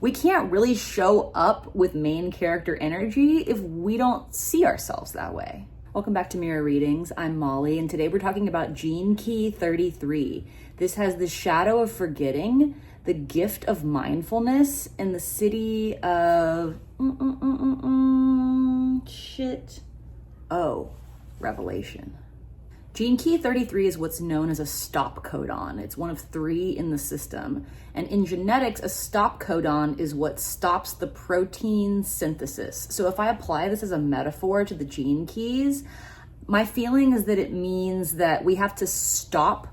We can't really show up with main character energy if we don't see ourselves that way. Welcome back to Mirror Readings. I'm Molly, and today we're talking about Gene Key 33. This has the shadow of forgetting, the gift of mindfulness, and the Siddhi of revelation. Gene Key 33 is what's known as a stop codon. It's one of 3 in the system. And in genetics, a stop codon is what stops the protein synthesis. So if I apply this as a metaphor to the gene keys, my feeling is that it means that we have to stop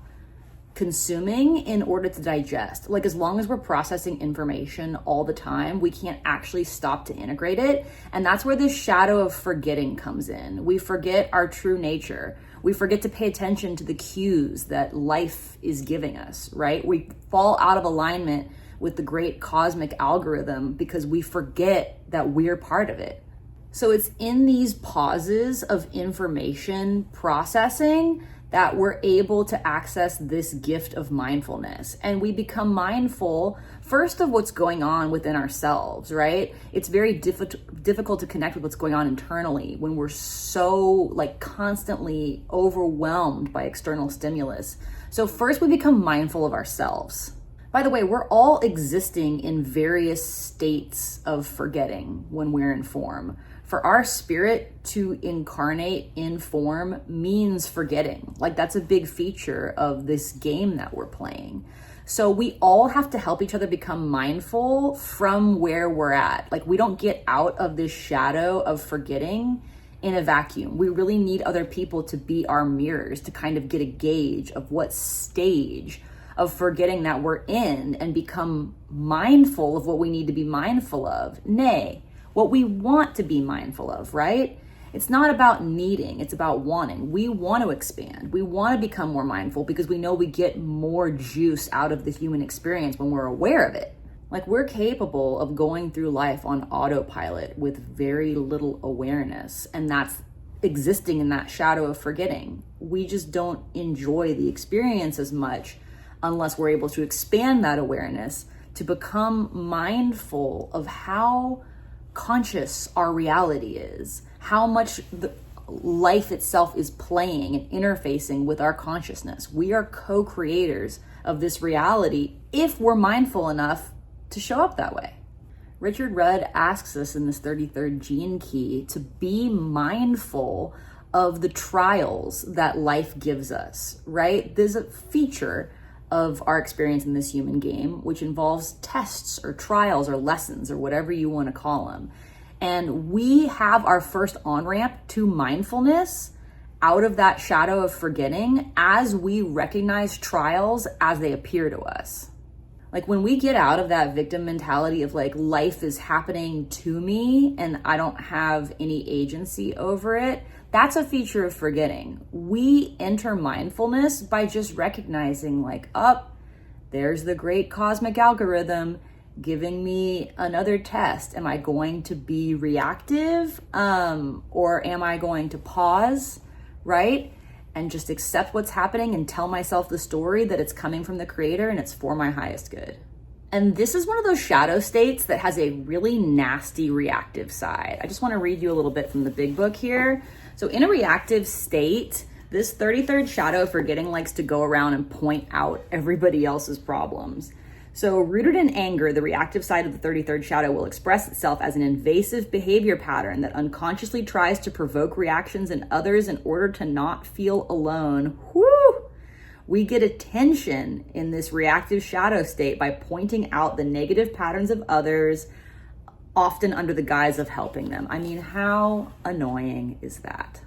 consuming in order to digest. Like, as long as we're processing information all the time, we can't actually stop to integrate it. And that's where this shadow of forgetting comes in. We forget our true nature. We forget to pay attention to the cues that life is giving us, right? We fall out of alignment with the great cosmic algorithm because we forget that we're part of it. So it's in these pauses of information processing that we're able to access this gift of mindfulness. And we become mindful first of what's going on within ourselves, right? It's very difficult to connect with what's going on internally when we're so constantly overwhelmed by external stimulus. So first we become mindful of ourselves. By the way, we're all existing in various states of forgetting when we're in form. For our spirit to incarnate in form means forgetting. That's a big feature of this game that we're playing. So we all have to help each other become mindful from where we're at. We don't get out of this shadow of forgetting in a vacuum. We really need other people to be our mirrors to kind of get a gauge of what stage of forgetting that we're in and become mindful of what we need to be mindful of. Nay, what we want to be mindful of, right? It's not about needing, it's about wanting. We want to expand. We want to become more mindful because we know we get more juice out of the human experience when we're aware of it. We're capable of going through life on autopilot with very little awareness, and that's existing in that shadow of forgetting. We just don't enjoy the experience as much unless we're able to expand that awareness to become mindful of how conscious our reality is, how much the life itself is playing and interfacing with our consciousness. We are co-creators of this reality if we're mindful enough to show up that way. Richard Rudd asks us in this 33rd gene key to be mindful of the trials that life gives us, right? There's a feature of our experience in this human game, which involves tests or trials or lessons or whatever you want to call them. And we have our first on-ramp to mindfulness out of that shadow of forgetting as we recognize trials as they appear to us. When we get out of that victim mentality of life is happening to me and I don't have any agency over it, that's a feature of forgetting. We enter mindfulness by just recognizing there's the great cosmic algorithm giving me another test. Am I going to be reactive? Or am I going to pause, right? And just accept what's happening and tell myself the story that it's coming from the creator and it's for my highest good. And this is one of those shadow states that has a really nasty reactive side. I just want to read you a little bit from the big book here. So in a reactive state, this 33rd shadow of forgetting likes to go around and point out everybody else's problems. So rooted in anger, the reactive side of the 33rd shadow will express itself as an invasive behavior pattern that unconsciously tries to provoke reactions in others in order to not feel alone. Whew! We get attention in this reactive shadow state by pointing out the negative patterns of others, often under the guise of helping them. I mean, how annoying is that?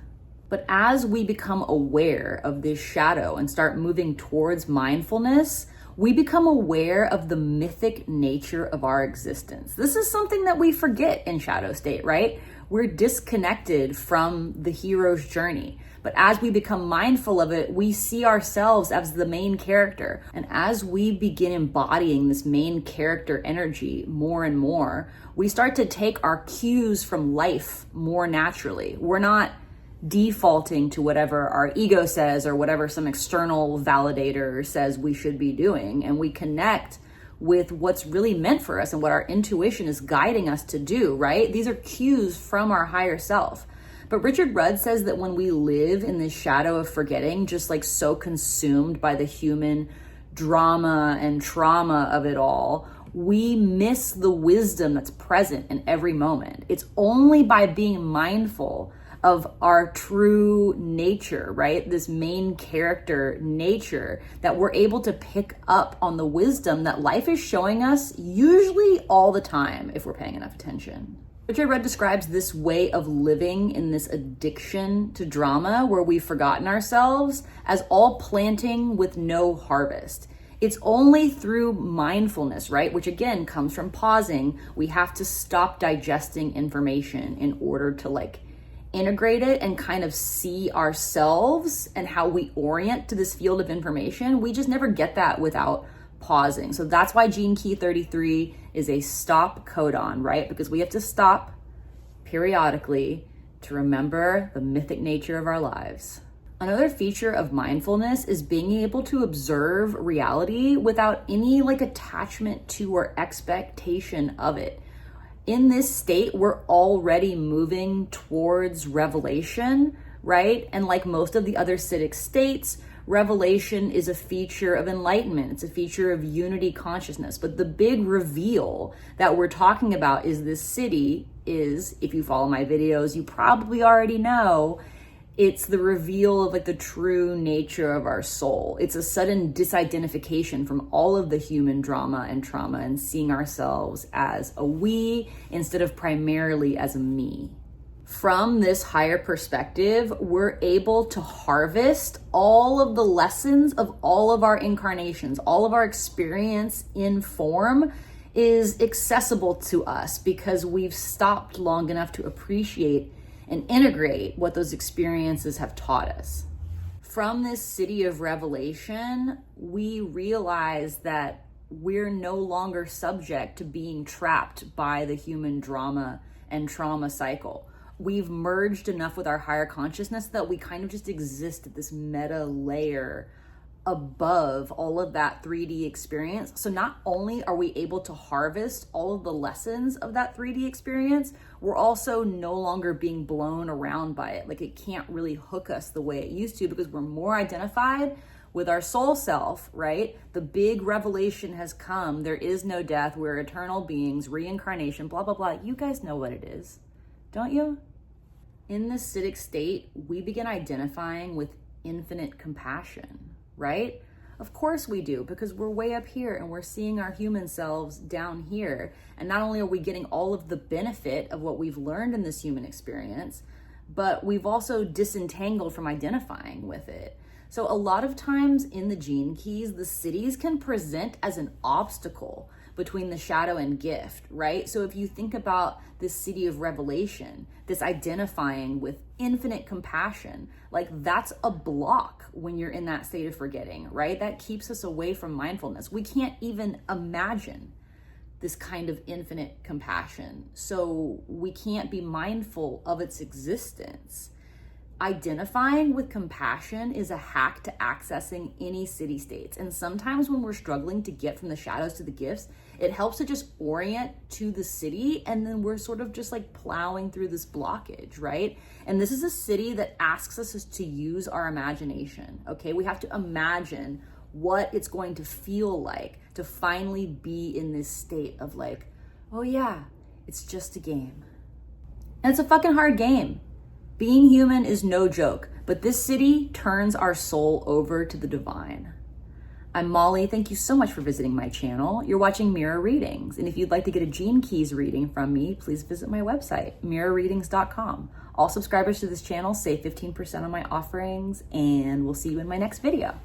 But as we become aware of this shadow and start moving towards mindfulness, we become aware of the mythic nature of our existence. This is something that we forget in shadow state, right? We're disconnected from the hero's journey. But as we become mindful of it, we see ourselves as the main character. And as we begin embodying this main character energy more and more, we start to take our cues from life more naturally. We're not defaulting to whatever our ego says or whatever some external validator says we should be doing. And we connect with what's really meant for us and what our intuition is guiding us to do, right? These are cues from our higher self. But Richard Rudd says that when we live in this shadow of forgetting, just like so consumed by the human drama and trauma of it all, we miss the wisdom that's present in every moment. It's only by being mindful of our true nature, right? This main character nature, that we're able to pick up on the wisdom that life is showing us, usually all the time, if we're paying enough attention. Richard Rudd describes this way of living in this addiction to drama where we've forgotten ourselves as all planting with no harvest. It's only through mindfulness, right? Which again comes from pausing. We have to stop digesting information in order to integrate it and kind of see ourselves and how we orient to this field of information. We just never get that without pausing. So that's why Gene Key 33 is a stop codon, right? Because we have to stop periodically to remember the mythic nature of our lives. Another feature of mindfulness is being able to observe reality without any attachment to or expectation of it. In this state, we're already moving towards revelation, right? And like most of the other Siddhic states, revelation is a feature of enlightenment. It's a feature of unity consciousness. But the big reveal that we're talking about is this Siddhi is, if you follow my videos, you probably already know, it's the reveal of the true nature of our soul. It's a sudden disidentification from all of the human drama and trauma and seeing ourselves as a we instead of primarily as a me. From this higher perspective, we're able to harvest all of the lessons of all of our incarnations. All of our experience in form is accessible to us because we've stopped long enough to appreciate and integrate what those experiences have taught us. From this Siddhi of revelation, we realize that we're no longer subject to being trapped by the human drama and trauma cycle. We've merged enough with our higher consciousness that we kind of just exist at this meta layer above all of that 3D experience. So not only are we able to harvest all of the lessons of that 3D experience, we're also no longer being blown around by it. It can't really hook us the way it used to because we're more identified with our soul self, right? The big revelation has come. There is no death. We're eternal beings, reincarnation, blah, blah, blah. You guys know what it is, don't you? In this Siddhic state, we begin identifying with infinite compassion, right? Of course we do, because we're way up here and we're seeing our human selves down here. And not only are we getting all of the benefit of what we've learned in this human experience, but we've also disentangled from identifying with it. So a lot of times in the gene keys, the Siddhis can present as an obstacle between the shadow and gift, right? So if you think about this Siddhi of revelation, this identifying with infinite compassion, that's a block when you're in that state of forgetting, right? That keeps us away from mindfulness. We can't even imagine this kind of infinite compassion. So we can't be mindful of its existence. Identifying with compassion is a hack to accessing any Siddhi states. And sometimes when we're struggling to get from the shadows to the gifts, it helps to just orient to the Siddhi, and then we're sort of just plowing through this blockage, right? And this is a Siddhi that asks us to use our imagination, okay? We have to imagine what it's going to feel like to finally be in this state of oh yeah, it's just a game. And it's a fucking hard game. Being human is no joke, but this Siddhi turns our soul over to the divine. I'm Molly. Thank you so much for visiting my channel. You're watching Mirror Readings. And if you'd like to get a Gene Keys reading from me, please visit my website, mirrorreadings.com. All subscribers to this channel save 15% on my offerings, and we'll see you in my next video.